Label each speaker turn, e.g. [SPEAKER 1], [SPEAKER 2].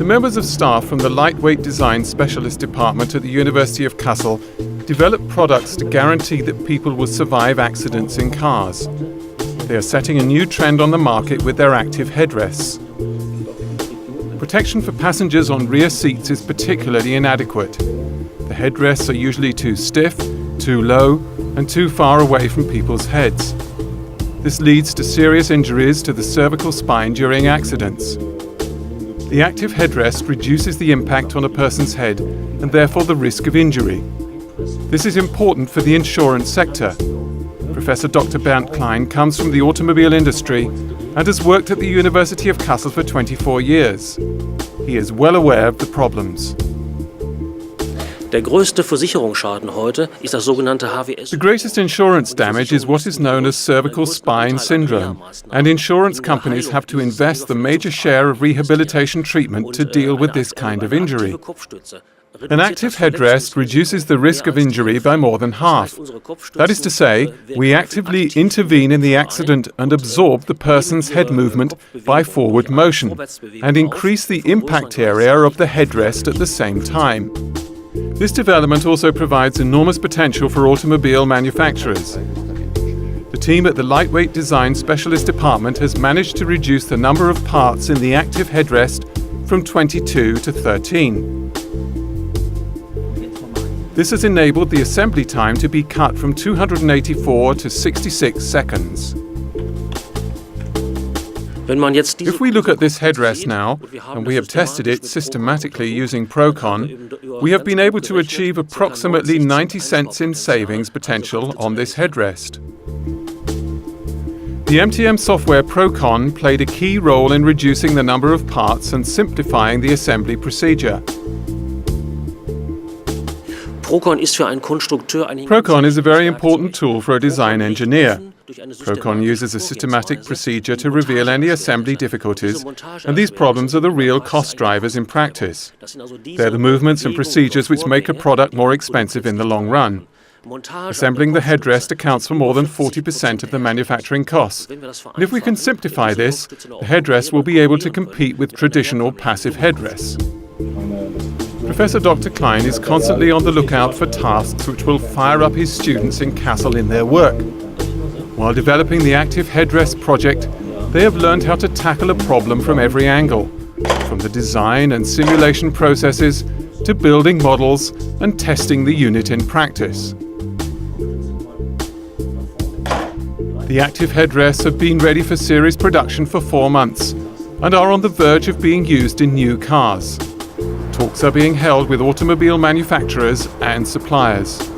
[SPEAKER 1] The members of staff from the Lightweight Design Specialist Department at the University of Kassel develop products to guarantee that people will survive accidents in cars. They are setting a new trend on the market with their active headrests. Protection for passengers on rear seats is particularly inadequate. The headrests are usually too stiff, too low, and too far away from people's heads. This leads to serious injuries to the cervical spine during accidents. The active headrest reduces the impact on a person's head and therefore the risk of injury. This is important for the insurance sector. Professor Dr. Bernd Klein comes from the automobile industry and has worked at the University of Kassel for 24 years. He is well aware of the problems.
[SPEAKER 2] Der größte Versicherungsschaden heute ist das sogenannte HWS.
[SPEAKER 1] The greatest insurance damage is what is known as cervical spine syndrome, and insurance companies have to invest the major share of rehabilitation treatment to deal with this kind of injury. An active headrest reduces the risk of injury by more than half. That is to say, we actively intervene in the accident and absorb the person's head movement by forward motion, and increase the impact area of the headrest at the same time. This development also provides enormous potential for automobile manufacturers. The team at the Lightweight Design Specialist Department has managed to reduce the number of parts in the active headrest from 22 to 13. This has enabled the assembly time to be cut from 284 to 66 seconds. If we look at this headrest now, and we have tested it systematically using ProKon, we have been able to achieve approximately 90 cents in savings potential on this headrest. The MTM software ProKon played a key role in reducing the number of parts and simplifying the assembly procedure. ProKon is a very important tool for a design engineer. ProKon uses a systematic procedure to reveal any assembly difficulties, and these problems are the real cost drivers in practice. They're the movements and procedures which make a product more expensive in the long run. Assembling the headrest accounts for more than 40% of the manufacturing costs. And if we can simplify this, the headrest will be able to compete with traditional passive headrests. Professor Dr. Klein is constantly on the lookout for tasks which will fire up his students in Kassel in their work. While developing the active headrest project, they have learned how to tackle a problem from every angle, from the design and simulation processes to building models and testing the unit in practice. The active headrests have been ready for series production for 4 months and are on the verge of being used in new cars. Talks are being held with automobile manufacturers and suppliers.